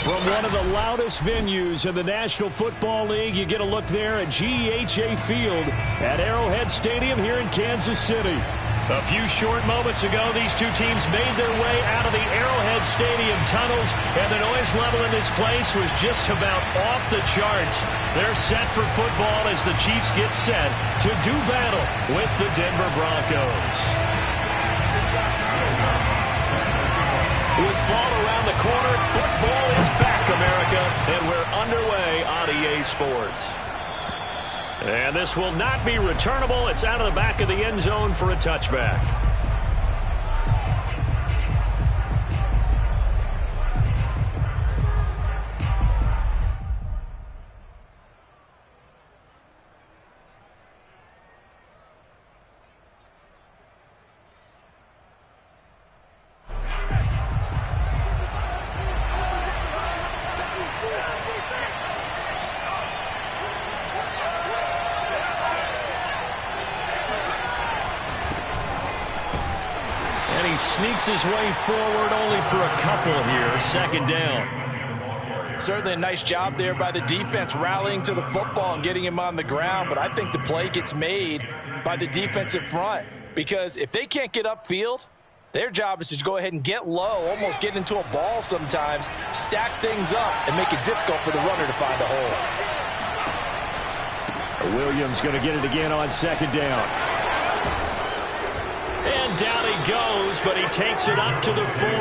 From one of the loudest venues in the National Football League, you get a look there at GEHA Field at Arrowhead Stadium here in Kansas City. A few short moments ago, these two teams made their way out of the Arrowhead Stadium tunnels, and the noise level in this place was just about off the charts. They're set for football as the Chiefs get set to do battle with the Denver Broncos. With fall around the corner, football is back, America, and we're underway on EA Sports. And this will not be returnable. It's out of the back of the end zone for a touchback. Sneaks his way forward only for a couple here. Second down. Certainly a nice job there by the defense rallying to the football and getting him on the ground, but I think the play gets made by the defensive front because if they can't get upfield, their job is to go ahead and get low, almost get into a ball sometimes, stack things up, and make it difficult for the runner to find a hole. Williams going to get it again on second down. And down he goes, but he takes it up to the 40.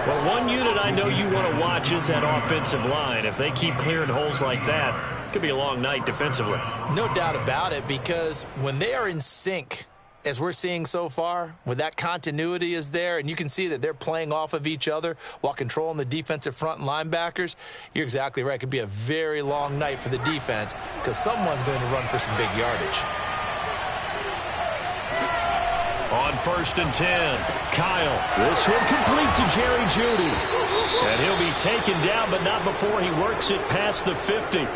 Well, one unit I know you want to watch is that offensive line. If they keep clearing holes like that, it could be a long night defensively. No doubt about it, because when they are in sync, as we're seeing so far, when that continuity is there, and you can see that they're playing off of each other while controlling the defensive front and linebackers, you're exactly right. It could be a very long night for the defense because someone's going to run for some big yardage. On 1st and 10, Kyle. This one complete to Jerry Jeudy. And he'll be taken down, but not before he works it past the 50.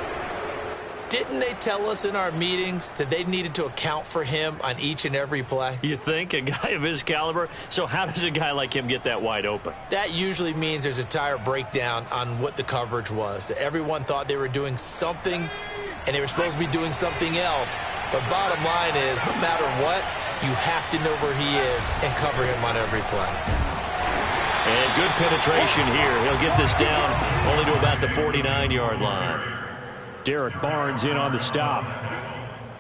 Didn't they tell us in our meetings that they needed to account for him on each and every play? You think? A guy of his caliber? So how does a guy like him get that wide open? That usually means there's a entire breakdown on what the coverage was. That everyone thought they were doing something, and they were supposed to be doing something else. But bottom line is, no matter what, you have to know where he is and cover him on every play. And good penetration here. He'll get this down only to about the 49-yard line. Derek Barnes in on the stop.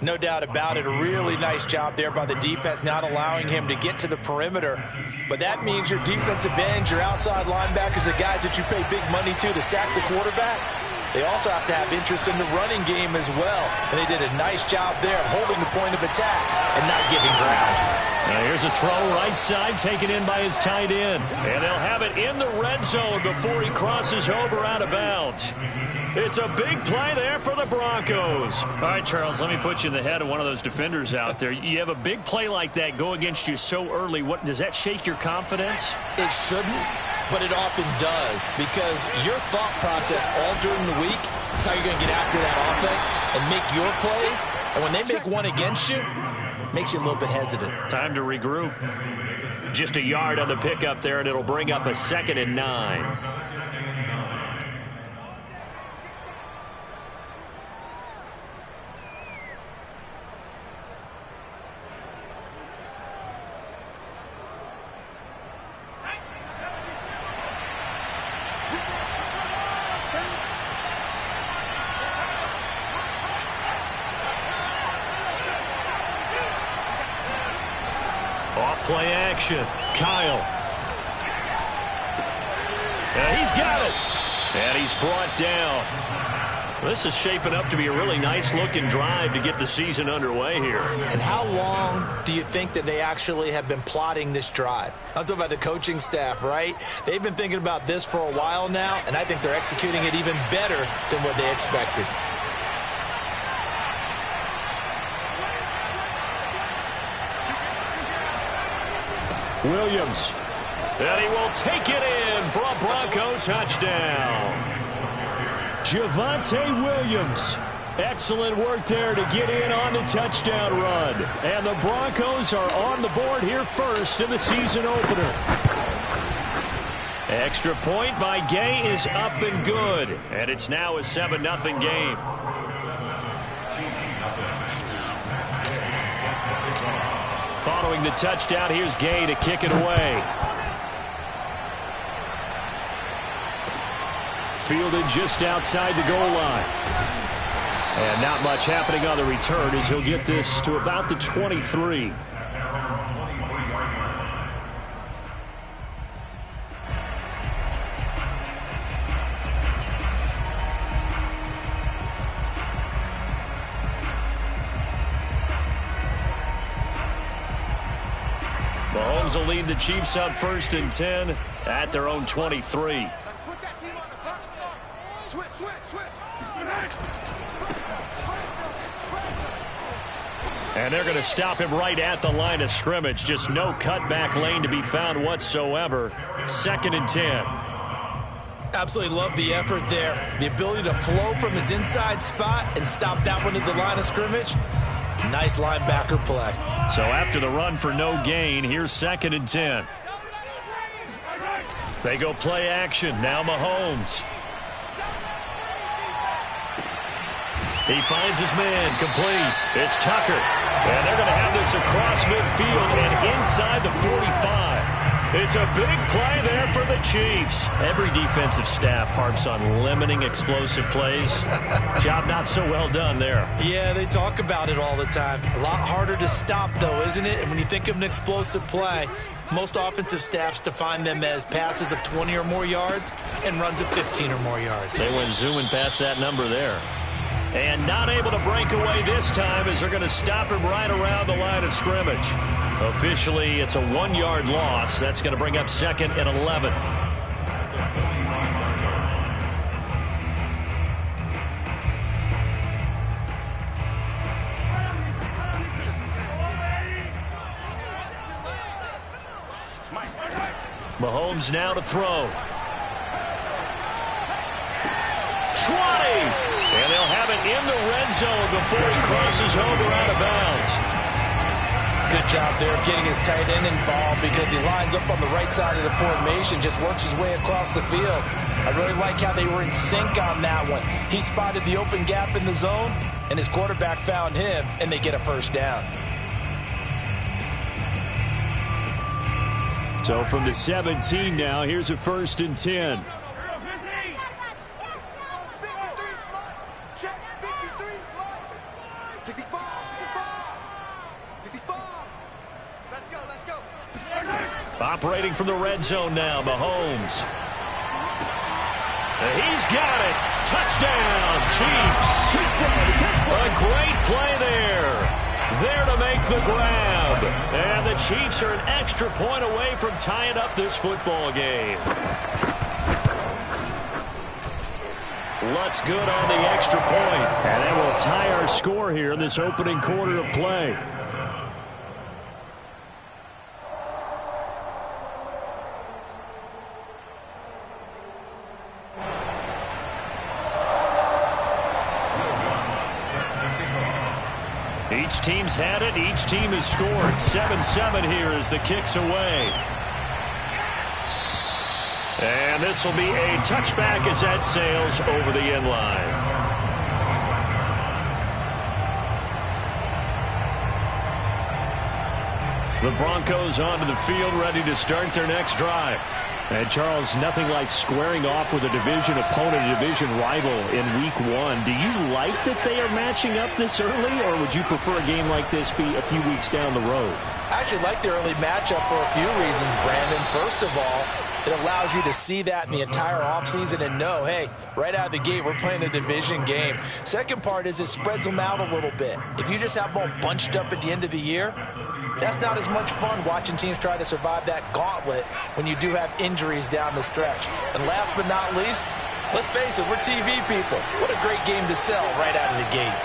No doubt about it. A really nice job there by the defense, not allowing him to get to the perimeter. But that means your defensive ends, your outside linebackers, the guys that you pay big money to sack the quarterback, they also have to have interest in the running game as well. And they did a nice job there holding the point of attack and not giving ground. Now here's a throw right side taken in by his tight end. And they'll have it in the red zone before he crosses over out of bounds. It's a big play there for the Broncos. All right, Charles, let me put you in the head of one of those defenders out there. You have a big play like that go against you so early. What does that shake your confidence? It shouldn't, but it often does, because your thought process all during the week is how you're going to get after that offense and make your plays. And when they make one against you, it makes you a little bit hesitant. Time to regroup. Just a yard on the pickup there, and it'll bring up a 2nd and 9. Play action. Kyle. He's got it. And he's brought down. This is shaping up to be a really nice-looking drive to get the season underway here. And how long do you think that they actually have been plotting this drive? I'm talking about the coaching staff, right? They've been thinking about this for a while now, and I think they're executing it even better than what they expected. Williams. And he will take it in for a Bronco touchdown. Javonte Williams. Excellent work there to get in on the touchdown run. And the Broncos are on the board here first in the season opener. Extra point by Gay is up and good. And it's now a 7-0 game. Following the touchdown, here's Gay to kick it away. Fielded just outside the goal line. And not much happening on the return as he'll get this to about the 23. Mahomes will lead the Chiefs up 1st and 10 at their own 23. Let's put that team on the front. Switch. And they're going to stop him right at the line of scrimmage. Just no cutback lane to be found whatsoever. 2nd and 10. Absolutely love the effort there. The ability to flow from his inside spot and stop that one at the line of scrimmage. Nice linebacker play. So after the run for no gain, here's 2nd and 10. They go play action. Now Mahomes. He finds his man complete. It's Tucker. And they're going to have this across midfield and inside the 45. It's a big play there for the Chiefs. Every defensive staff harps on limiting explosive plays. Job not so well done there. Yeah, they talk about it all the time. A lot harder to stop, though, isn't it? And when you think of an explosive play, most offensive staffs define them as passes of 20 or more yards and runs of 15 or more yards. They went zooming past that number there. And not able to break away this time as they're going to stop him right around the line of scrimmage. Officially, it's a 1-yard loss. That's going to bring up 2nd and 11. Mahomes now to throw. 20! And they'll have it in the red zone before he crosses over out of bounds. Good job there of getting his tight end involved because he lines up on the right side of the formation, just works his way across the field. I really like how they were in sync on that one. He spotted the open gap in the zone, and his quarterback found him, and they get a 1st down. So from the 17 now, here's a 1st and 10. Operating from the red zone now, Mahomes. He's got it. Touchdown, Chiefs. A great play there. There to make the grab. And the Chiefs are an extra point away from tying up this football game. Looks good on the extra point. And that will tie our score here in this opening quarter of play. Each team's had it. Each team has scored. 7-7 here as the kick's away. And this will be a touchback as that sails over the end line. The Broncos onto the field, ready to start their next drive. And, Charles, nothing like squaring off with a division opponent, a division rival in Week 1. Do you like that they are matching up this early, or would you prefer a game like this be a few weeks down the road? I actually like the early matchup for a few reasons, Brandon. First of all, it allows you to see that in the entire offseason and know, hey, right out of the gate, we're playing a division game. Second part is it spreads them out a little bit. If you just have them all bunched up at the end of the year, that's not as much fun watching teams try to survive that gauntlet when you do have injuries down the stretch. And last but not least, let's face it, we're TV people. What a great game to sell right out of the gate.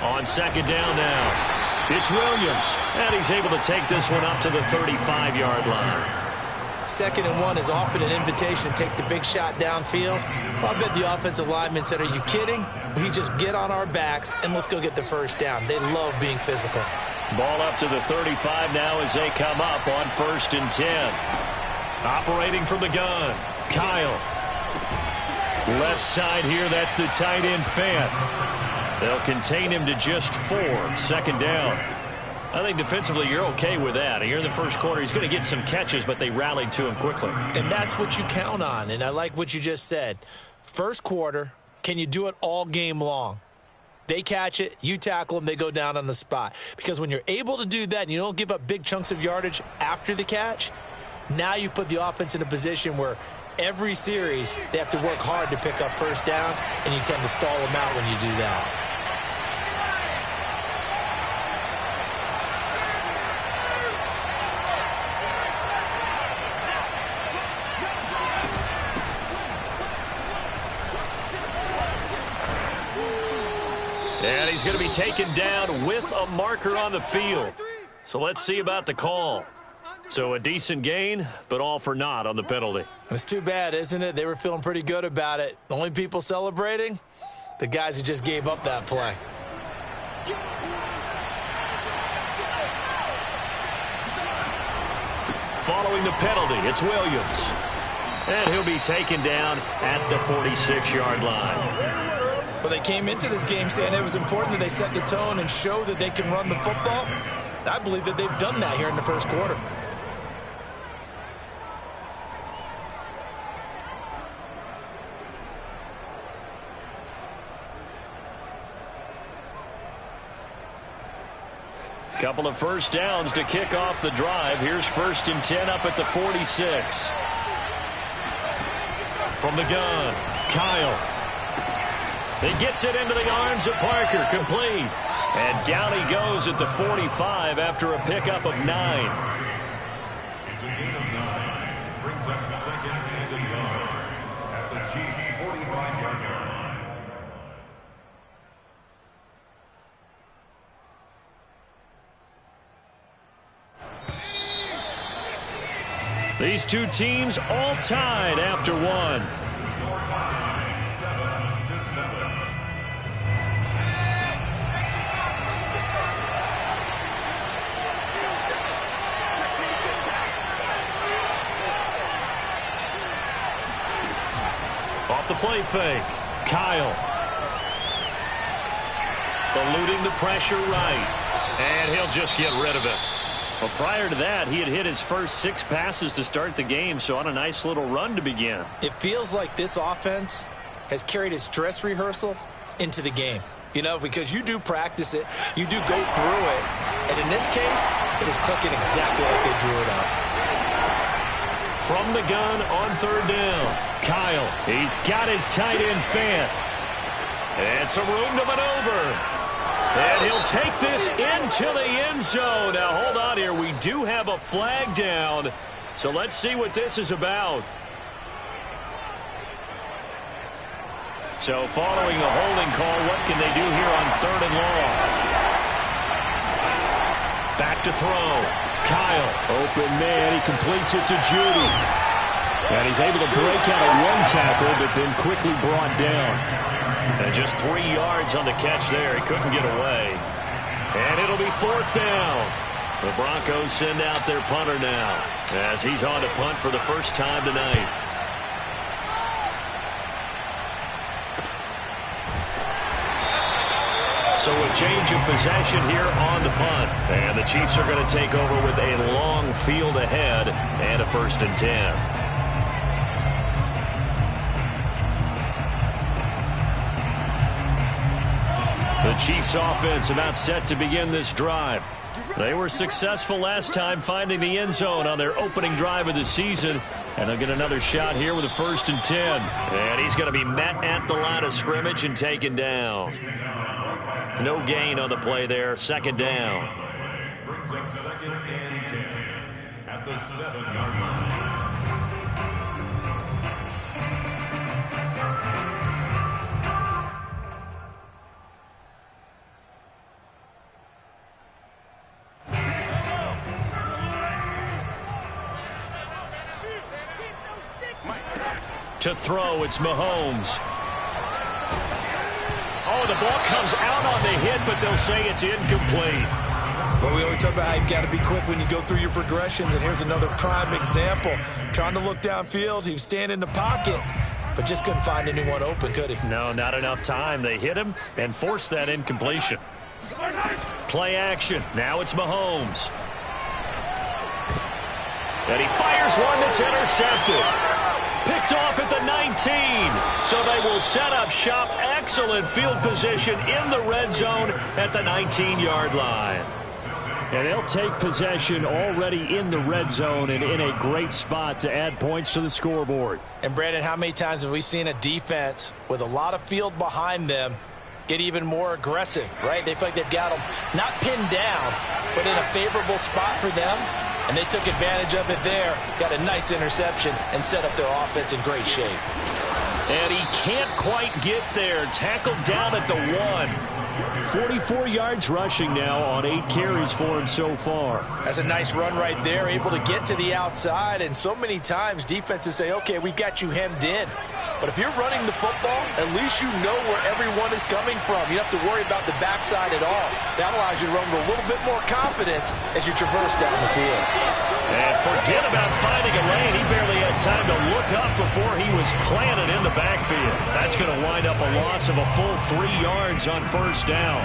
On 2nd down now, it's Williams. And he's able to take this one up to the 35-yard line. 2nd and 1 is often an invitation to take the big shot downfield. Well, I bet the offensive lineman said, are you kidding? We just get on our backs and let's go get the first down. They love being physical. Ball up to the 35 now as they come up on 1st and 10. Operating from the gun, Kyle. Left side here, that's the tight end Fant. They'll contain him to just 4, 2nd down. I think defensively you're okay with that. Here in the first quarter, he's going to get some catches, but they rallied to him quickly. And that's what you count on, and I like what you just said. First quarter, can you do it all game long? They catch it, you tackle them, they go down on the spot. Because when you're able to do that and you don't give up big chunks of yardage after the catch, now you put the offense in a position where every series they have to work hard to pick up first downs, and you tend to stall them out when you do that. And he's going to be taken down with a marker on the field. So let's see about the call. So a decent gain, but all for naught on the penalty. It's too bad, isn't it? They were feeling pretty good about it. The only people celebrating? The guys who just gave up that play. Following the penalty, it's Williams. And he'll be taken down at the 46-yard line. Well, they came into this game saying it was important that they set the tone and show that they can run the football. I believe that they've done that here in the first quarter. Couple of first downs to kick off the drive. Here's 1st and 10 up at the 46. From the gun, Kyle. He gets it into the arms of Parker, complete. And down he goes at the 45 after a pickup of 9. It's a gain of 9. Brings up 2nd and 9 at the Chiefs' 45-yard line. These two teams all tied after one. Off the play fake, Kyle. Eluding the pressure right. And he'll just get rid of it. Well, prior to that, he had hit his first 6 passes to start the game, so on a nice little run to begin. It feels like this offense has carried its dress rehearsal into the game. You know, because you do practice it, you do go through it, and in this case, it is clicking exactly like they drew it up. From the gun on 3rd down. Kyle, he's got his tight end Fant. And some room to maneuver. And he'll take this into the end zone. Now, hold on here. We do have a flag down. So let's see what this is about. So following the holding call, what can they do here on 3rd and long? Back to throw. Kyle, open man. He completes it to Judy. And he's able to break out of one tackle, but then quickly brought down. And just 3 yards on the catch there. He couldn't get away. And it'll be 4th down. The Broncos send out their punter now as he's on to punt for the first time tonight. So a change of possession here on the punt. And the Chiefs are going to take over with a long field ahead and a 1st and 10. The Chiefs offense about set to begin this drive. They were successful last time finding the end zone on their opening drive of the season. And they'll get another shot here with a 1st and 10. And he's going to be met at the line of scrimmage and taken down. No gain on the play there. 2nd down. Brings up 2nd and 10 at the 7-yard line. To throw, it's Mahomes. Oh, the ball comes out on the hit, but they'll say it's incomplete. Well, we always talk about how you've got to be quick when you go through your progressions, and here's another prime example. Trying to look downfield, he was standing in the pocket, but just couldn't find anyone open, could he? No, not enough time. They hit him and forced that incompletion. Play action. Now it's Mahomes. And he fires one that's intercepted. Picked off at the 19. So they will set up shop. Excellent field position in the red zone at the 19-yard line. And they'll take possession already in the red zone and in a great spot to add points to the scoreboard. And, Brandon, how many times have we seen a defense with a lot of field behind them get even more aggressive, right? They feel like they've got them not pinned down, but in a favorable spot for them. And they took advantage of it there, got a nice interception, and set up their offense in great shape. And he can't quite get there. Tackled down at the 1. 44 yards rushing now on 8 carries for him so far. That's a nice run right there, able to get to the outside. And so many times defenses say, okay, we've got you hemmed in. But if you're running the football, at least you know where everyone is coming from. You don't have to worry about the backside at all. That allows you to run with a little bit more confidence as you traverse down the field. And forget about finding a lane. He barely had time to look up before he was planted in the backfield. That's going to wind up a loss of a full 3 yards on first down.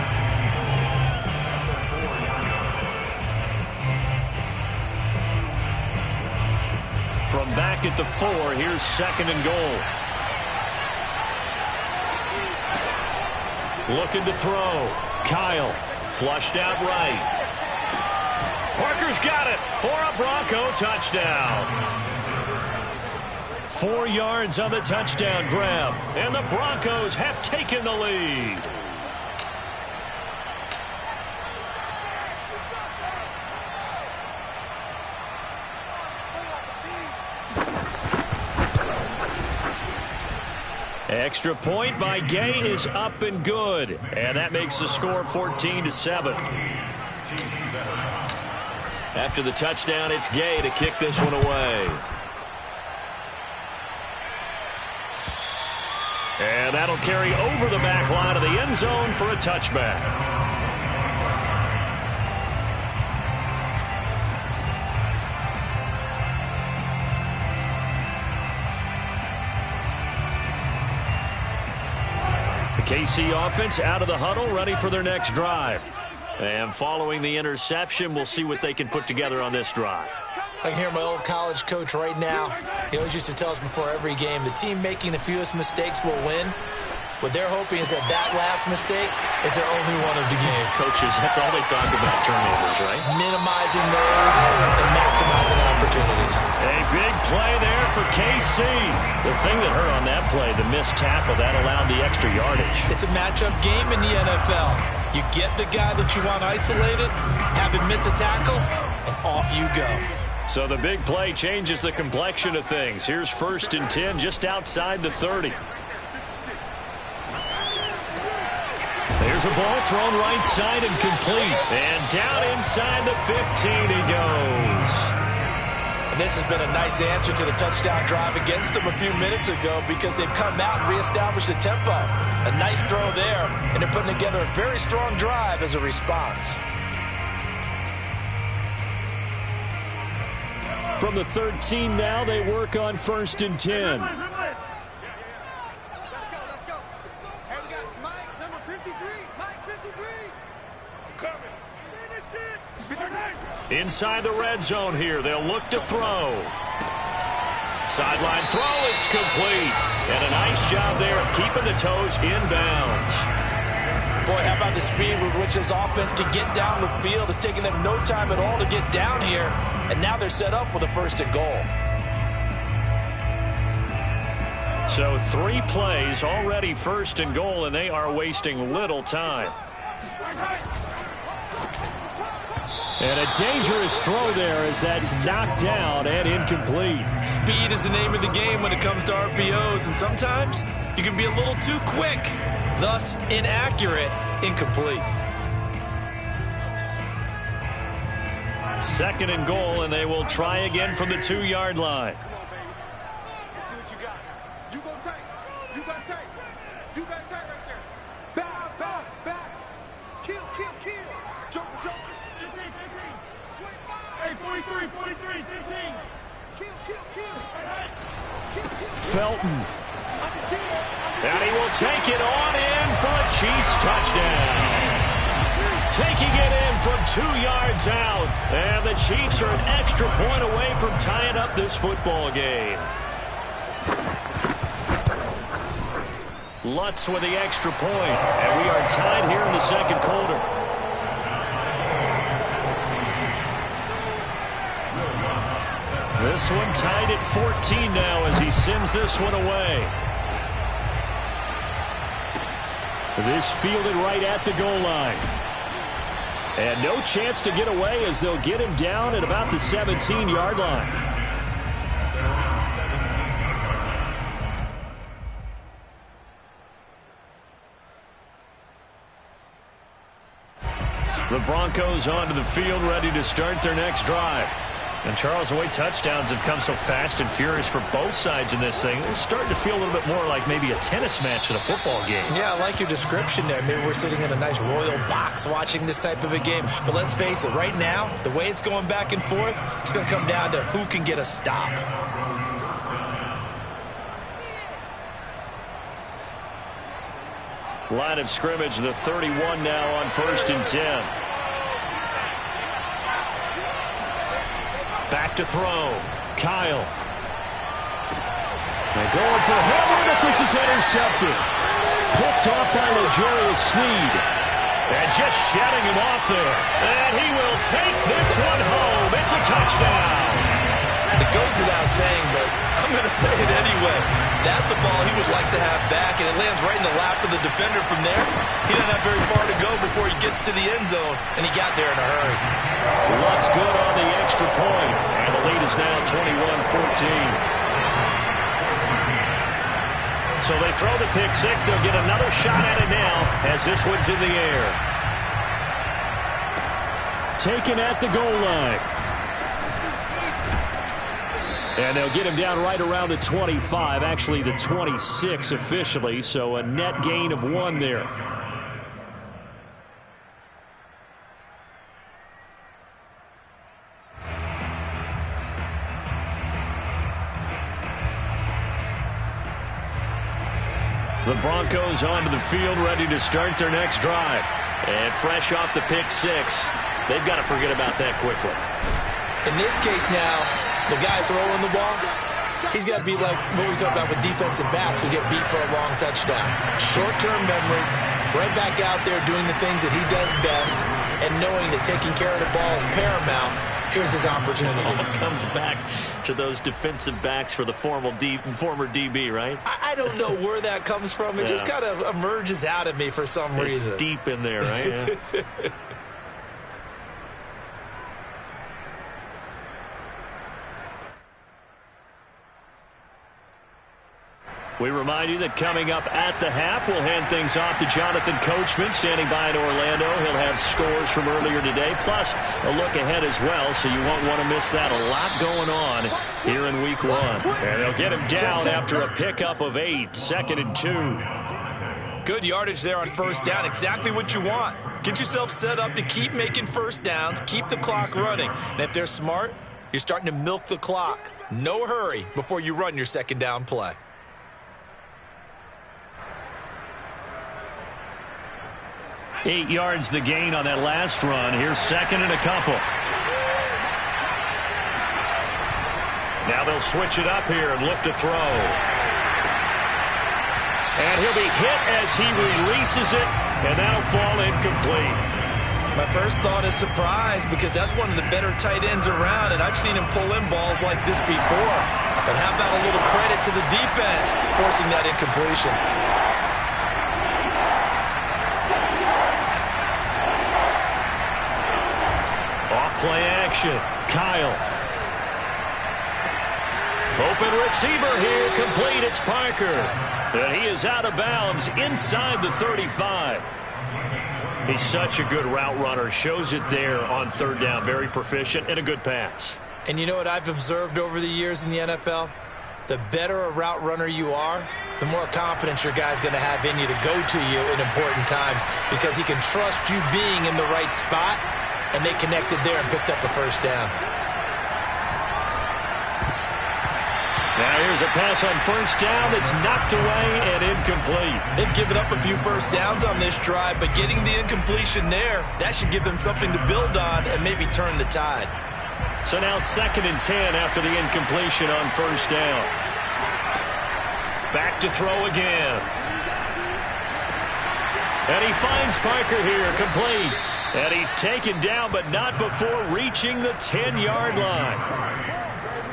From back at the 4, here's 2nd and goal. Looking to throw. Kyle flushed out right. Parker's got it for a Bronco touchdown. 4 yards on the touchdown grab, and the Broncos have taken the lead. Extra point by Gay is up and good, and that makes the score 14-7. After the touchdown, it's Gay to kick this one away. And that'll carry over the back line of the end zone for a touchback. KC offense out of the huddle, ready for their next drive. And following the interception, we'll see what they can put together on this drive. I can hear my old college coach right now. He always used to tell us before every game, the team making the fewest mistakes will win. What they're hoping is that last mistake is their only one of the game. Coaches, that's all they talk about, turnovers, right? Minimizing those and maximizing opportunities. A big play there for KC. The thing that hurt on that play, the missed tackle, that allowed the extra yardage. It's a matchup game in the NFL. You get the guy that you want isolated, have him miss a tackle, and off you go. So the big play changes the complexion of things. Here's 1st and 10 just outside the 30. There's a ball thrown right side and complete. And down inside the 15 he goes. And this has been a nice answer to the touchdown drive against them a few minutes ago because they've come out and reestablished the tempo. A nice throw there, and they're putting together a very strong drive as a response. From the 13 now, they work on 1st and 10. Let's go. Hey, we got Mike, number 53. Mike, 53. Inside the red zone here, they'll look to throw. Sideline throw, it's complete. And a nice job there of keeping the toes inbounds. Boy, how about the speed with which this offense can get down the field? It's taking them no time at all to get down here. And now they're set up with a 1st and goal. So 3 plays already 1st and goal, and they are wasting little time. And a dangerous throw there as that's knocked down and incomplete. Speed is the name of the game when it comes to RPOs, and sometimes you can be a little too quick, thus inaccurate, incomplete. 2nd and goal, and they will try again from the 2-yard line. Let's see what you got. Hey, 43, 43, 15. Felton. And he will take it on in for a Chiefs touchdown. Taking it in from 2 yards out. And the Chiefs are an extra point away from tying up this football game. Lutz with the extra point. And we are tied here in the second quarter. This one tied at 14 now as he sends this one away. This fielded right at the goal line. And no chance to get away as they'll get him down at about the 17-yard line. The Broncos onto the field, ready to start their next drive. And Charles, the way touchdowns have come so fast and furious for both sides in this thing, it's starting to feel a little bit more like maybe a tennis match than a football game. Yeah, I like your description there. Maybe we're sitting in a nice royal box watching this type of a game. But let's face it, right now, the way it's going back and forth, it's going to come down to who can get a stop. Line of scrimmage, the 31 now on 1st and 10. Back to throw. Kyle. They're going for Hammer, but this is intercepted. Picked off by L'Jarius Sneed. And just shutting him off there. And he will take this one home. It's a touchdown. It goes without saying, but I'm going to say it anyway. That's a ball he would like to have back, and it lands right in the lap of the defender from there. He doesn't have very far to go before he gets to the end zone, and he got there in a hurry. Lutz good on the extra point, and the lead is now 21-14. So they throw the pick six. They'll get another shot at it now as this one's in the air. Taken at the goal line. And they'll get him down right around the 25, actually the 26 officially, so a net gain of 1 there. The Broncos onto the field, ready to start their next drive. And fresh off the pick six, they've got to forget about that quickly. In this case now, the guy throwing the ball, he's got to be like what we talk about with defensive backs who get beat for a long touchdown. Short-term memory, right back out there doing the things that he does best, and knowing that taking care of the ball is paramount. Here's his opportunity. It comes back to those defensive backs for the former DB, right? I don't know where that comes from. It just kind of emerges out of me for some reason. It's deep in there, right? Yeah. We remind you that coming up at the half, we'll hand things off to Jonathan Coachman, standing by in Orlando. He'll have scores from earlier today, plus a look ahead as well, so you won't want to miss that. A lot going on here in Week 1. And they'll get him down after a pickup of 8, 2nd and 2. Good yardage there on first down, exactly what you want. Get yourself set up to keep making first downs, keep the clock running. And if they're smart, you're starting to milk the clock. No hurry before you run your second down play. 8 yards the gain on that last run. Here's 2nd and a couple. Now they'll switch it up here and look to throw. And he'll be hit as he releases it, and that'll fall incomplete. My first thought is surprise, because that's one of the better tight ends around, and I've seen him pull in balls like this before. But how about a little credit to the defense forcing that incompletion? Play action. Kyle. Open receiver here. Complete. It's Parker. And he is out of bounds inside the 35. He's such a good route runner. Shows it there on third down. Very proficient and a good pass. And you know what I've observed over the years in the NFL? The better a route runner you are, the more confidence your guy's going to have in you to go to you in important times, because he can trust you being in the right spot and they connected there and picked up the first down. Now here's a pass on first down that's knocked away and incomplete. They've given up a few first downs on this drive, but getting the incompletion there, that should give them something to build on and maybe turn the tide. So now 2nd and 10 after the incompletion on first down. Back to throw again. And he finds Parker here, complete. And he's taken down, but not before reaching the 10-yard line.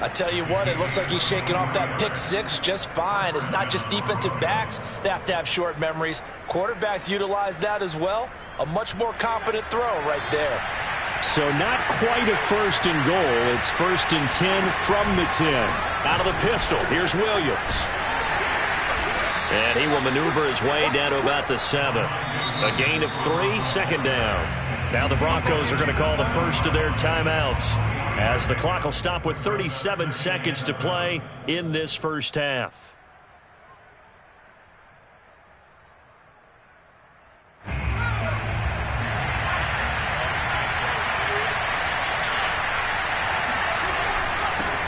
I tell you what, it looks like he's shaking off that pick six just fine. It's not just defensive backs that have to have short memories. Quarterbacks utilize that as well. A much more confident throw right there. So not quite a 1st and goal. It's 1st and 10 from the 10. Out of the pistol, here's Williams. And he will maneuver his way down to about the 7. A gain of 3, 2nd down. Now the Broncos are going to call the first of their timeouts, as the clock will stop with 37 seconds to play in this first half.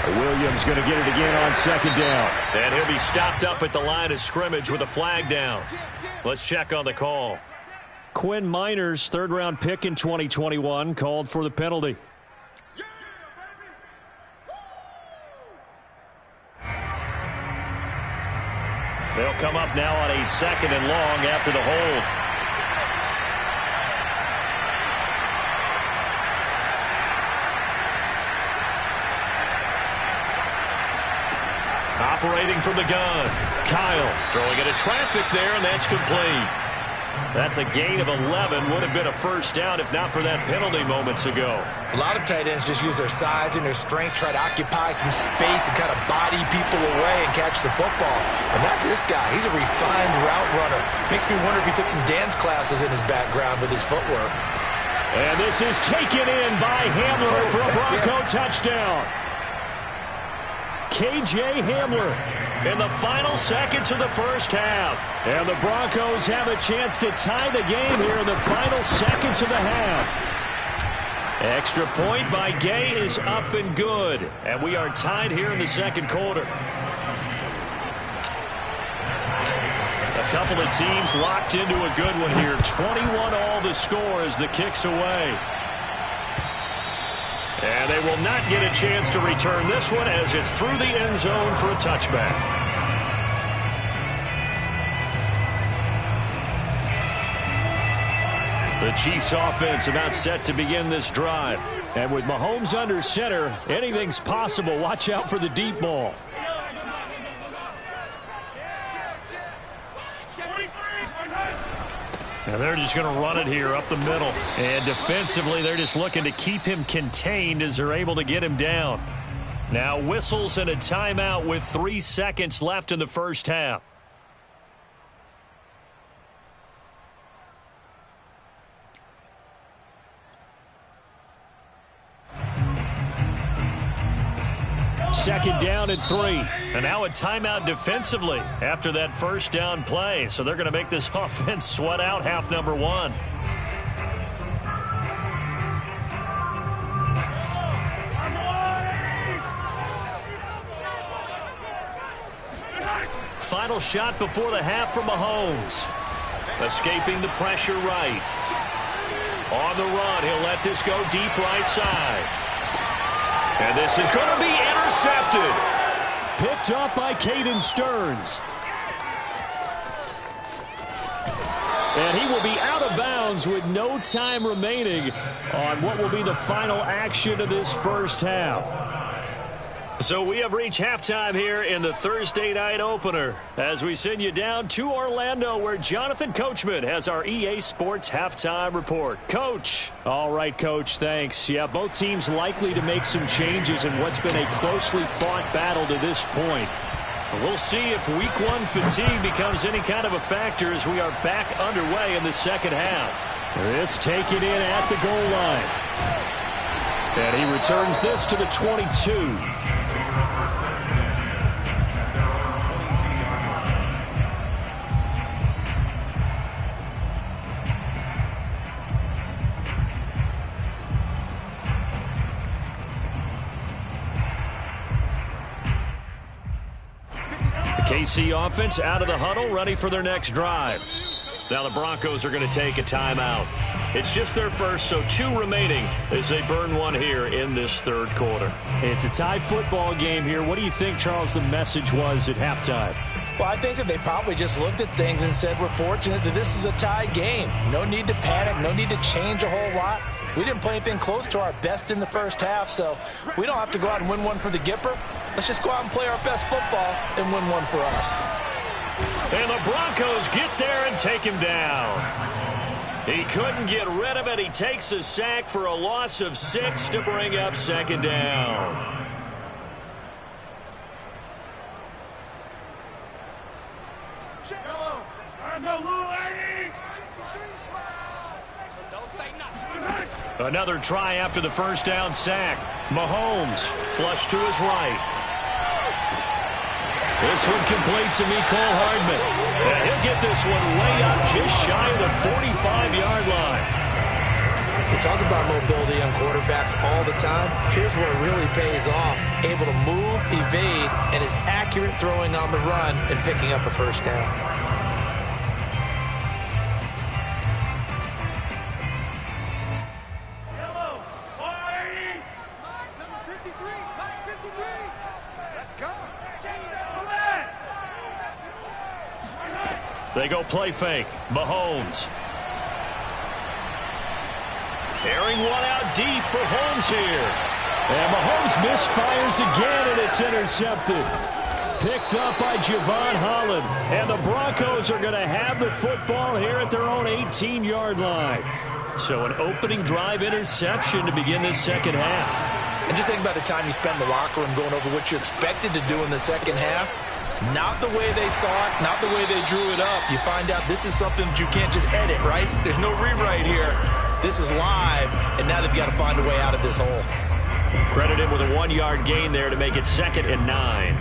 Williams going to get it again on 2nd down. And he'll be stopped up at the line of scrimmage with a flag down. Let's check on the call. Quinn Miners, 3rd-round pick in 2021, called for the penalty. They'll come up now on a 2nd and long after the hold. Operating from the gun, Kyle throwing into traffic there, and that's complete. That's a gain of 11. Would have been a first down if not for that penalty moments ago. A lot of tight ends just use their size and their strength, try to occupy some space and kind of body people away and catch the football. But not this guy. He's a refined route runner. Makes me wonder if he took some dance classes in his background with his footwork. And this is taken in by Hamler for a Bronco touchdown. K.J. Hamler in the final seconds of the first half. And the Broncos have a chance to tie the game here in the final seconds of the half. Extra point by Gay is up and good. And we are tied here in the second quarter. A couple of teams locked into a good one here. 21 all the score as the kick's away. And they will not get a chance to return this one as it's through the end zone for a touchback. The Chiefs offense about set to begin this drive. And with Mahomes under center, anything's possible. Watch out for the deep ball. And they're just going to run it here up the middle. And defensively, they're just looking to keep him contained as they're able to get him down. Now whistles and a timeout with 3 seconds left in the first half. Second down and 3. And now a timeout defensively after that first down play. So they're going to make this offense sweat out half number 1. Final shot before the half from Mahomes. Escaping the pressure right. On the run, he'll let this go deep right side. And this is going to be intercepted. Picked up by Caden Stearns. And he will be out of bounds with no time remaining on what will be the final action of this first half. So we have reached halftime here in the Thursday night opener as we send you down to Orlando where Jonathan Coachman has our EA Sports halftime report. Coach. All right, Coach, thanks. Yeah, both teams likely to make some changes in what's been a closely fought battle to this point. We'll see if week 1 fatigue becomes any kind of a factor as we are back underway in the second half. This taken in at the goal line. And he returns this to the 22. KC offense out of the huddle, ready for their next drive. Now the Broncos are going to take a timeout. It's just their first, so 2 remaining as they burn one here in this third quarter. It's a tie football game here. What do you think, Charles, the message was at halftime? Well, I think that they probably just looked at things and said, we're fortunate that this is a tie game. No need to panic, no need to change a whole lot. We didn't play anything close to our best in the first half, so we don't have to go out and win one for the Gipper. Let's just go out and play our best football and win one for us. And the Broncos get there and take him down. He couldn't get rid of it. He takes a sack for a loss of 6 to bring up second down. Another try after the first down sack. Mahomes flush to his right. This one complete to Mecole Hardman. And he'll get this one way up just shy of the 45-yard line. We talk about mobility on quarterbacks all the time. Here's where it really pays off. Able to move, evade, and is accurate throwing on the run and picking up a first down. They go play fake. Mahomes. Airing one out deep for Holmes here. And Mahomes misfires again, and it's intercepted. Picked up by Javon Holland. And the Broncos are going to have the football here at their own 18-yard line. So an opening drive interception to begin this second half. And just think about the time you spend in the locker room going over what you expected to do in the second half. Not the way they saw it, not the way they drew it up. You find out this is something that you can't just edit, right? There's no rewrite here. This is live, and now they've got to find a way out of this hole. Credit him with a 1-yard gain there to make it 2nd and 9.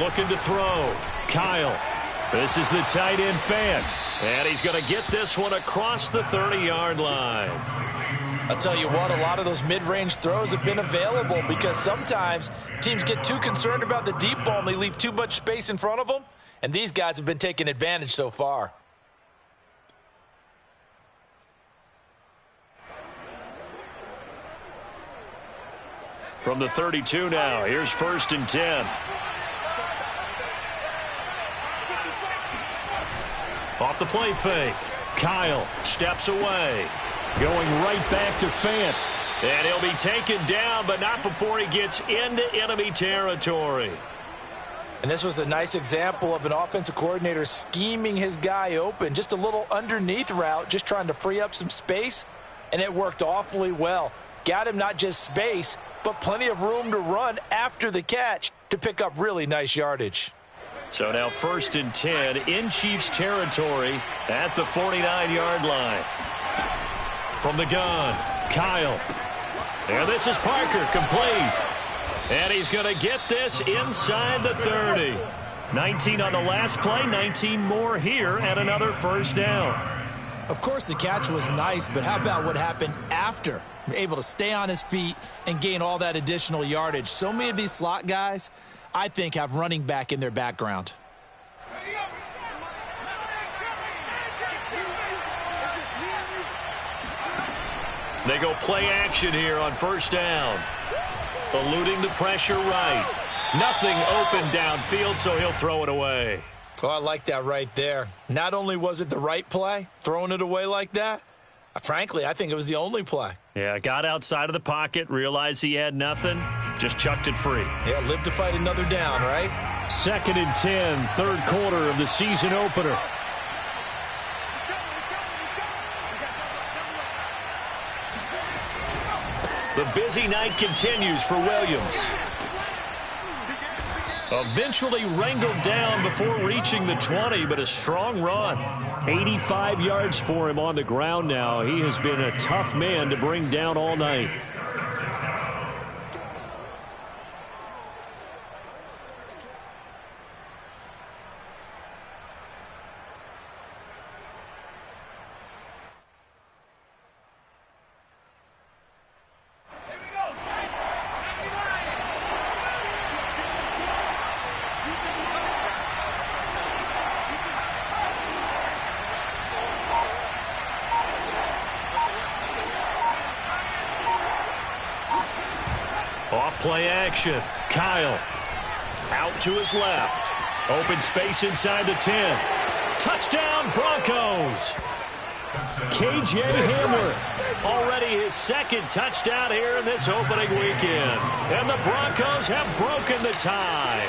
Looking to throw. Kyle. This is the tight end fan. And he's going to get this one across the 30-yard line. I'll tell you what, a lot of those mid-range throws have been available because sometimes teams get too concerned about the deep ball and they leave too much space in front of them. And these guys have been taking advantage so far. From the 32 now, here's 1st and 10. Off the play fake. Kyle steps away. Going right back to Fant. And he'll be taken down, but not before he gets into enemy territory. And this was a nice example of an offensive coordinator scheming his guy open. Just a little underneath route, just trying to free up some space. And it worked awfully well. Got him not just space, but plenty of room to run after the catch to pick up really nice yardage. So now 1st and 10 in Chiefs territory at the 49-yard line. From the gun, Kyle. And this is Parker, complete. And he's going to get this inside the 30. 19 on the last play, 19 more here and another first down. Of course, the catch was nice, but how about what happened after? Able to stay on his feet and gain all that additional yardage. So many of these slot guys, I think, have running back in their background. They go play action here on 1st down. Eluding the pressure right. Nothing open downfield, so he'll throw it away. Oh, I like that right there. Not only was it the right play, throwing it away like that, frankly, I think it was the only play. Yeah, got outside of the pocket, realized he had nothing, just chucked it free. Yeah, live to fight another down, right? 2nd and 10, third quarter of the season opener. The busy night continues for Williams. Eventually wrangled down before reaching the 20, but a strong run. 85 yards for him on the ground now. He has been a tough man to bring down all night. play action. Kyle out to his left. Open space inside the 10. Touchdown, Broncos. K.J. Hamler, already his second touchdown here in this opening weekend. And the Broncos have broken the tie.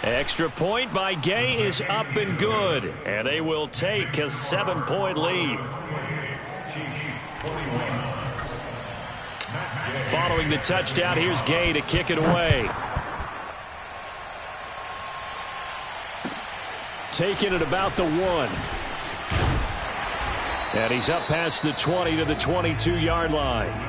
Extra point by Gay is up and good, and they will take a 7-point lead. Following the touchdown, here's Gay to kick it away. Taking it about the 1. And he's up past the 20 to the 22-yard line.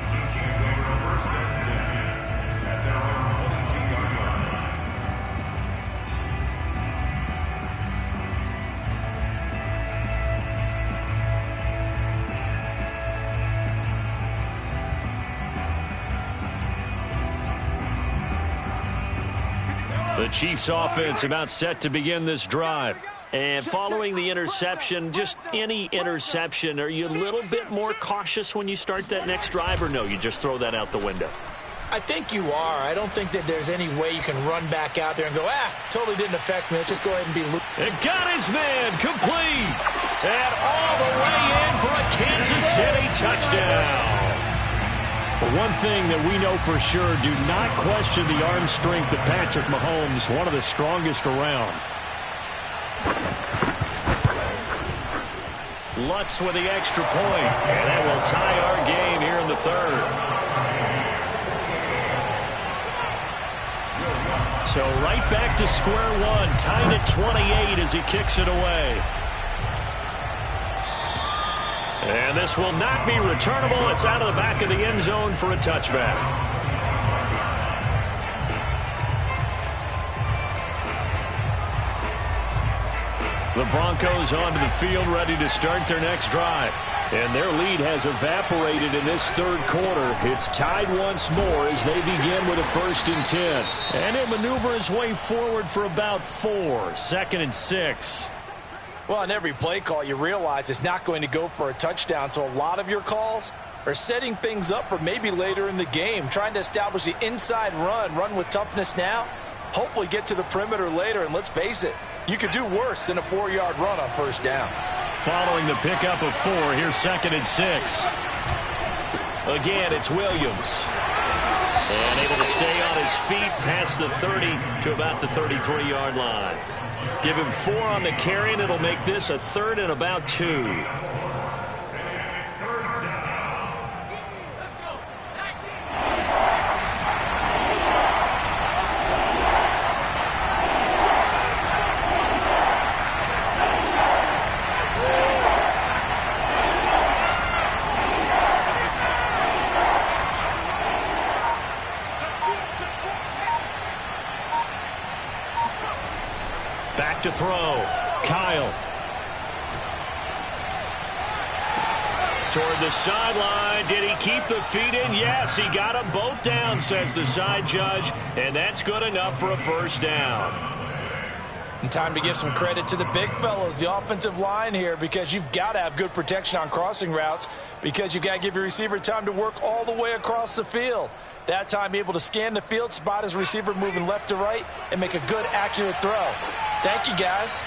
The Chiefs offense about set to begin this drive. And following the interception, just any interception, are you a little bit more cautious when you start that next drive, or no, you just throw that out the window? I think you are. I don't think that there's any way you can run back out there and go, totally didn't affect me. Let's just go ahead and be loose. It got his man complete. And all the way in for a Kansas City touchdown. But one thing that we know for sure, do not question the arm strength of Patrick Mahomes, one of the strongest around. Lutz with the extra point, and that will tie our game here in the third. So right back to square one, tied at 28 as he kicks it away. And this will not be returnable. It's out of the back of the end zone for a touchback. The Broncos onto the field, ready to start their next drive. And their lead has evaporated in this third quarter. It's tied once more as they begin with a 1st and 10. And he'll maneuver his way forward for about 4. 2nd and 6. Well, on every play call, you realize it's not going to go for a touchdown. So a lot of your calls are setting things up for maybe later in the game, trying to establish the inside run with toughness now, hopefully get to the perimeter later. And let's face it, you could do worse than a 4-yard run on 1st down. Following the pickup of 4, here's 2nd and 6. Again, it's Williams. And able to stay on his feet past the 30 to about the 33-yard line. Give him 4 on the carry, and it'll make this a 3rd and about 2. Back to throw. Kyle. Toward the sideline. Did he keep the feet in? Yes, he got them both down, says the side judge. And that's good enough for a 1st down. And time to give some credit to the big fellows, the offensive line here, because you've got to have good protection on crossing routes, because you've got to give your receiver time to work all the way across the field. That time able to scan the field, spot his receiver moving left to right, and make a good, accurate throw. Thank you, guys.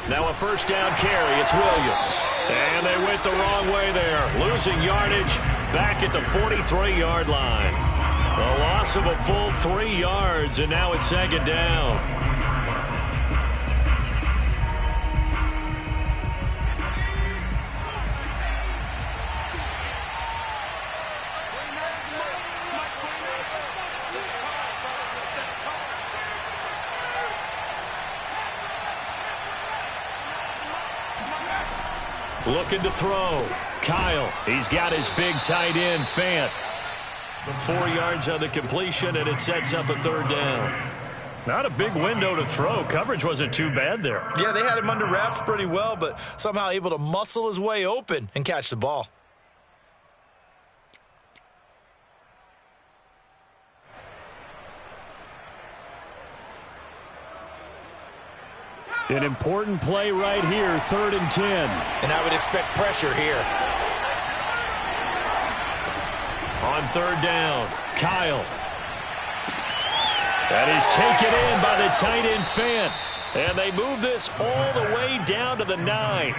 Now a 1st down carry. It's Williams. And they went the wrong way there. Losing yardage back at the 43-yard line. A loss of a full 3 yards, and now it's 2nd down. Looking to throw. Kyle. He's got his big tight end, Fant. 4 yards on the completion, and it sets up a 3rd down. Not a big window to throw. Coverage wasn't too bad there. Yeah, they had him under wraps pretty well, but somehow able to muscle his way open and catch the ball. An important play right here, 3rd and 10. And I would expect pressure here. On 3rd down, Kyle. That is taken in by the tight end Fant. And they move this all the way down to the 9.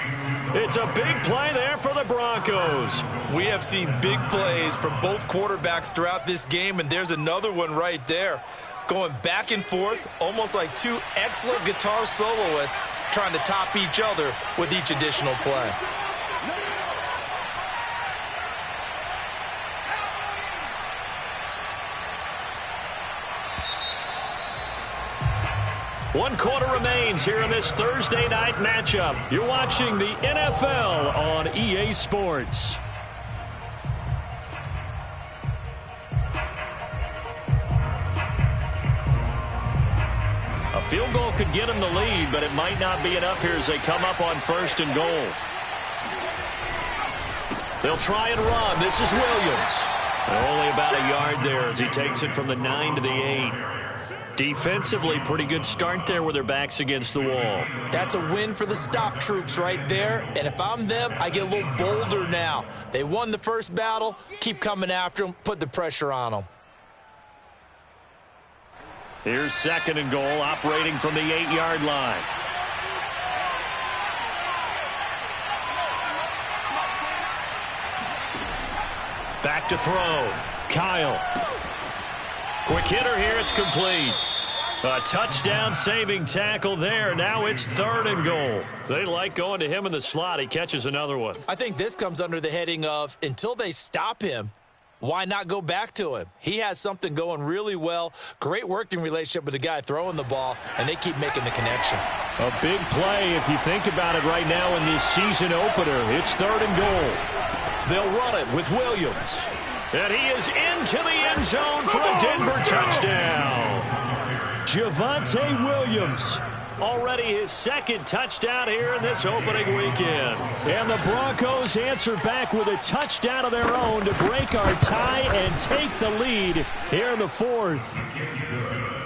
It's a big play there for the Broncos. We have seen big plays from both quarterbacks throughout this game, and there's another one right there. Going back and forth, almost like two excellent guitar soloists trying to top each other with each additional play. One quarter remains here in this Thursday night matchup. You're watching the NFL on EA Sports. A field goal could get them the lead, but it might not be enough here as they come up on 1st and goal. They'll try and run. This is Williams. And only about a yard there as he takes it from the 9 to the 8. Defensively, pretty good start there with their backs against the wall. That's a win for the stop troops right there. And if I'm them, I get a little bolder now. They won the first battle. Keep coming after them. Put the pressure on them. Here's 2nd and goal, operating from the 8-yard line. Back to throw. Kyle. Quick hitter here. It's complete. A touchdown-saving tackle there. Now it's 3rd and goal. They like going to him in the slot. He catches another one. I think this comes under the heading of until they stop him, why not go back to him? He has something going really well. Great working relationship with the guy throwing the ball, and they keep making the connection. A big play if you think about it right now in this season opener. It's 3rd and goal. They'll run it with Williams. And he is into the end zone for a Denver touchdown. Javonte Williams. Already his 2nd touchdown here in this opening weekend. And the Broncos answer back with a touchdown of their own to break our tie and take the lead here in the 4th.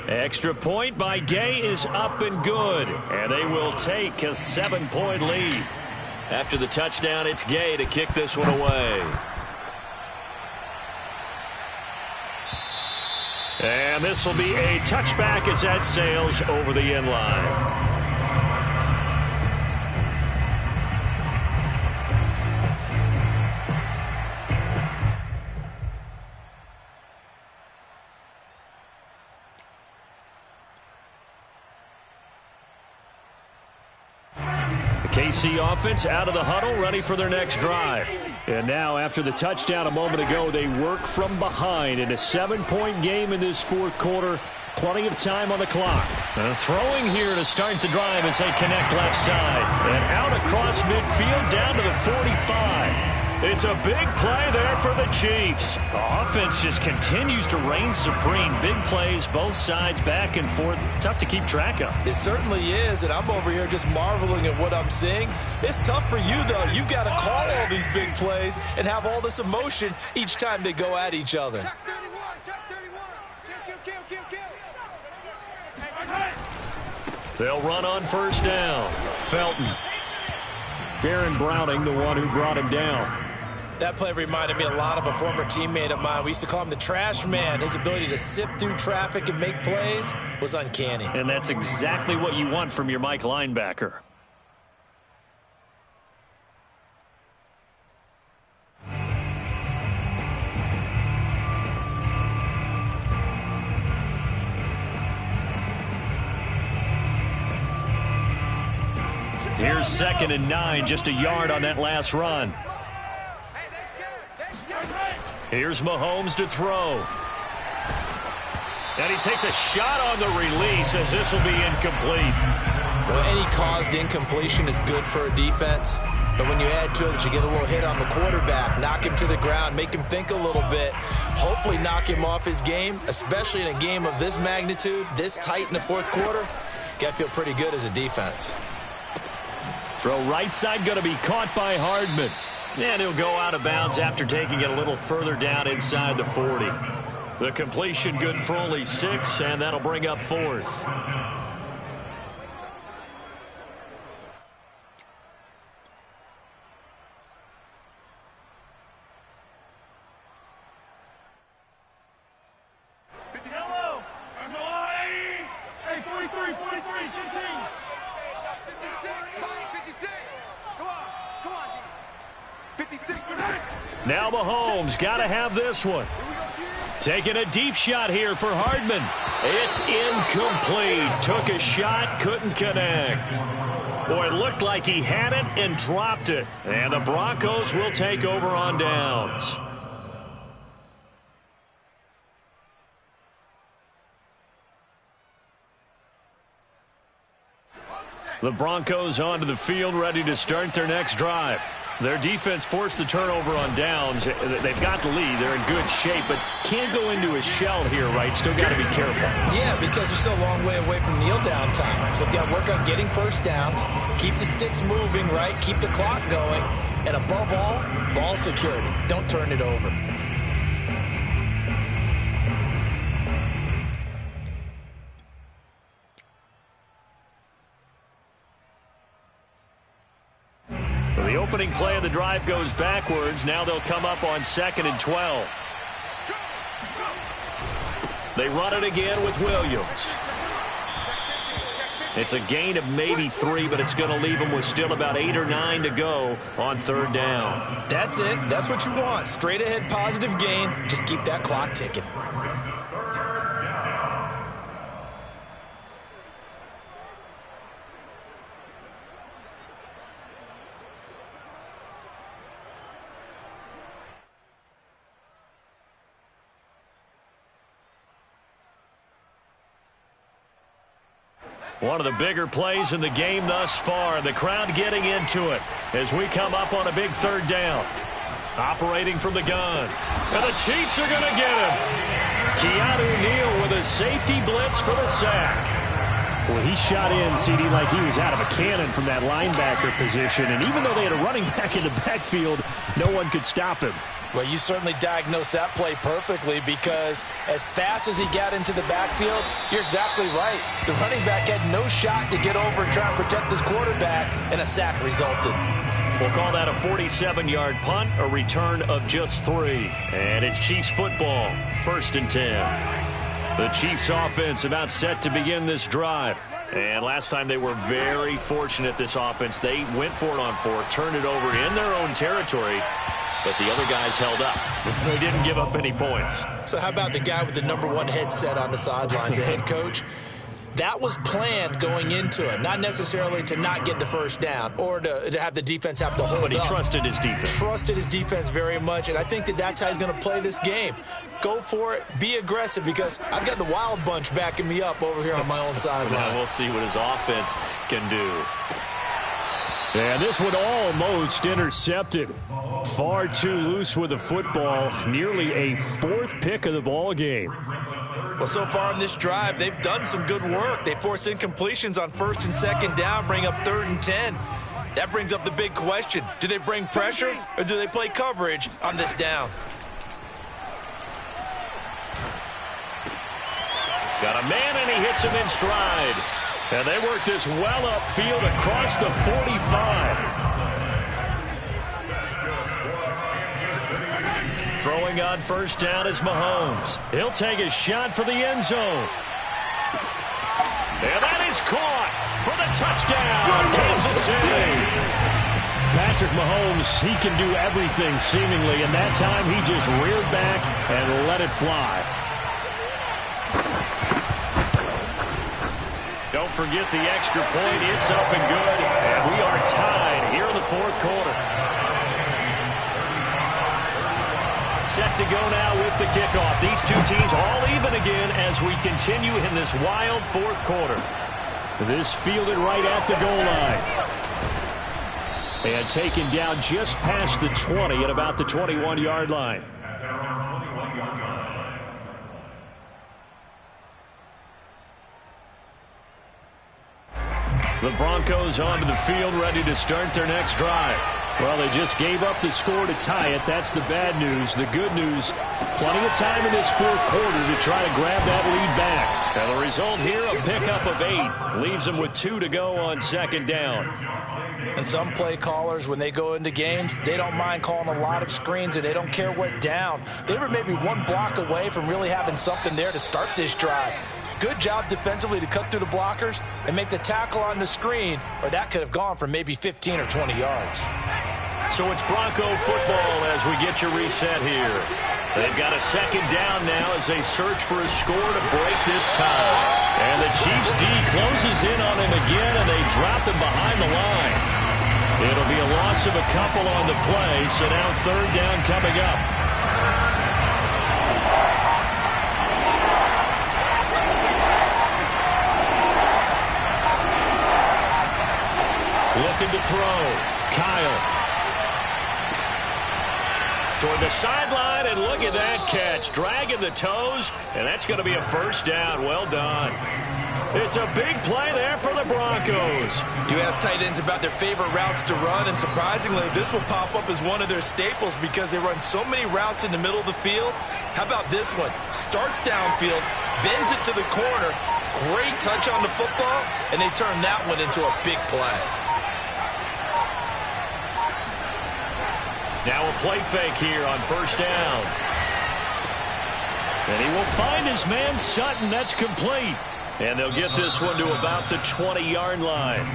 Extra point by Gay is up and good. And they will take a 7-point lead. After the touchdown, it's Gay to kick this one away. And this will be a touchback as that sails over the end line. KC offense out of the huddle, ready for their next drive. And now, after the touchdown a moment ago, they work from behind in a 7-point game in this 4th quarter. Plenty of time on the clock. And throwing here to start the drive as they connect left side. And out across midfield down to the 45. It's a big play there for the Chiefs. The offense just continues to reign supreme. Big plays, both sides, back and forth. Tough to keep track of. It certainly is, and I'm over here just marveling at what I'm seeing. It's tough for you, though. You've got to call all these big plays and have all this emotion each time they go at each other. Check 31, check 31. Kill. They'll run on 1st down. Felton. Baron Browning, the one who brought him down. That play reminded me a lot of a former teammate of mine. We used to call him the trash man. His ability to sift through traffic and make plays was uncanny. And that's exactly what you want from your Mike linebacker. Here's 2nd and 9, just a yard on that last run. Hey, they scared. Here's Mahomes to throw. And he takes a shot on the release as this will be incomplete. Well, any caused incompletion is good for a defense. But when you add to it that you get a little hit on the quarterback, knock him to the ground, make him think a little bit, hopefully knock him off his game, especially in a game of this magnitude, this tight in the fourth quarter, got to feel pretty good as a defense. Throw right side going to be caught by Hardman. And he'll go out of bounds after taking it a little further down inside the 40. The completion good for only 6, and that'll bring up 4th. Now Mahomes got to have this one. Taking a deep shot here for Hardman. It's incomplete. Took a shot, couldn't connect. Boy, it looked like he had it and dropped it. And the Broncos will take over on downs. The Broncos onto the field, ready to start their next drive. Their defense forced the turnover on downs. They've got the lead. They're in good shape, but can't go into a shell here, right? Still got to be careful. Yeah, because they're still a long way away from kneel down time. So they've got to work on getting first downs, keep the sticks moving, right? Keep the clock going. And above all, ball security. Don't turn it over. So the opening play of the drive goes backwards. Now they'll come up on 2nd and 12. They run it again with Williams. It's a gain of maybe 3, but it's going to leave them with still about 8 or 9 to go on 3rd down. That's it. That's what you want. Straight ahead positive gain. Just keep that clock ticking. One of the bigger plays in the game thus far. The crowd getting into it as we come up on a big 3rd down. Operating from the gun. And the Chiefs are going to get him. Keanu Neal with a safety blitz for the sack. Well, he shot in, CD, like he was out of a cannon from that linebacker position. And even though they had a running back in the backfield, no one could stop him. Well, you certainly diagnosed that play perfectly because as fast as he got into the backfield, you're exactly right. The running back had no shot to get over and try and protect his quarterback, and a sack resulted. We'll call that a 47-yard punt, a return of just 3. And it's Chiefs football, 1st and 10. The Chiefs offense about set to begin this drive. And last time they were very fortunate, this offense. They went for it on 4th, turned it over in their own territory. But the other guys held up. They didn't give up any points. So how about the guy with the #1 headset on the sidelines, the head coach? That was planned going into it, not necessarily to not get the first down or to have the defense have to hold up. But he trusted his defense. Trusted his defense very much, and I think that's how he's going to play this game. Go for it. Be aggressive because I've got the wild bunch backing me up over here on my own sideline. Now we'll see what his offense can do. And this one almost intercepted. Far too loose with the football. Nearly a 4th pick of the ball game. Well, so far in this drive, they've done some good work. They force incompletions on 1st and 2nd down, bring up 3rd and 10. That brings up the big question. Do they bring pressure or do they play coverage on this down? Got a man, and he hits him in stride. And they work this well upfield across the 45. Throwing on 1st down is Mahomes. He'll take a shot for the end zone. And that is caught for the touchdown, Kansas City. Patrick Mahomes, he can do everything seemingly, and that time he just reared back and let it fly. Don't forget the extra point. It's up and good. And we are tied here in the 4th quarter. Set to go now with the kickoff. These two teams all even again as we continue in this wild 4th quarter. This fielded right at the goal line. And taken down just past the 20 at about the 21-yard line. At their own 21-yard line. The Broncos onto the field, ready to start their next drive. Well, they just gave up the score to tie it. That's the bad news. The good news, plenty of time in this fourth quarter to try to grab that lead back. And the result here, a pickup of 8. Leaves them with 2 to go on second down. And some play callers, when they go into games, they don't mind calling a lot of screens, and they don't care what down. They were maybe one block away from really having something there to start this drive. Good job defensively to cut through the blockers and make the tackle on the screen, or that could have gone for maybe 15 or 20 yards. So it's Bronco football as we get your reset here. They've got a second down now as they search for a score to break this tie. And the Chiefs D closes in on him again, and they drop him behind the line. It'll be a loss of a couple on the play, so now third down coming up. Looking to throw. Kyle. Toward the sideline, and look at that catch. Dragging the toes, and that's going to be a first down. Well done. It's a big play there for the Broncos. You ask tight ends about their favorite routes to run, and surprisingly, this will pop up as one of their staples because they run so many routes in the middle of the field. How about this one? Starts downfield, bends it to the corner, great touch on the football, and they turn that one into a big play. Now a play fake here on first down. And he will find his man Sutton. That's complete. And they'll get this one to about the 20-yard line.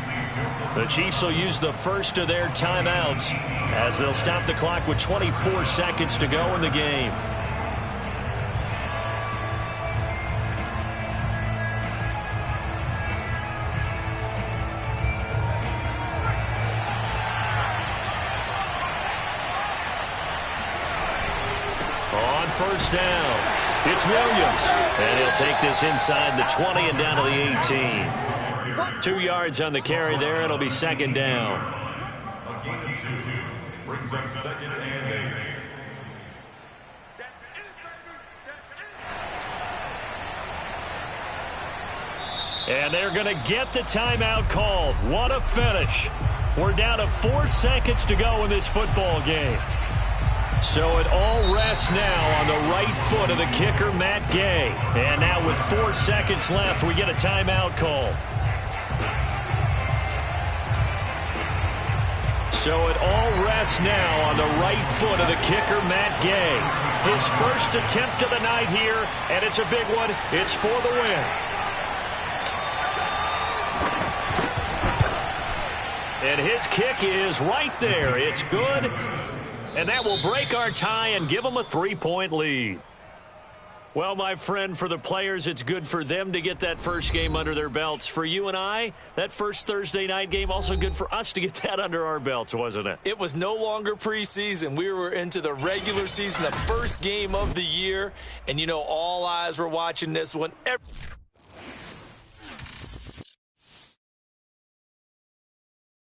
The Chiefs will use the first of their timeouts as they'll stop the clock with 24 seconds to go in the game. First down. It's Williams. And he'll take this inside the 20 and down to the 18. 2 yards on the carry there. It'll be second down. A gain of 2 brings up second and 8. And they're going to get the timeout called. What a finish. We're down to 4 seconds to go in this football game. So it all rests now on the right foot of the kicker, Matt Gay. And now with 4 seconds left, we get a timeout call. So it all rests now on the right foot of the kicker, Matt Gay. His first attempt of the night here, and it's a big one. It's for the win. And his kick is right there. It's good. And that will break our tie and give them a 3-point lead. Well, my friend, for the players, it's good for them to get that first game under their belts. For you and I, that first Thursday night game, also good for us to get that under our belts, wasn't it? It was no longer preseason. We were into the regular season, the first game of the year. And, you know, all eyes were watching this one.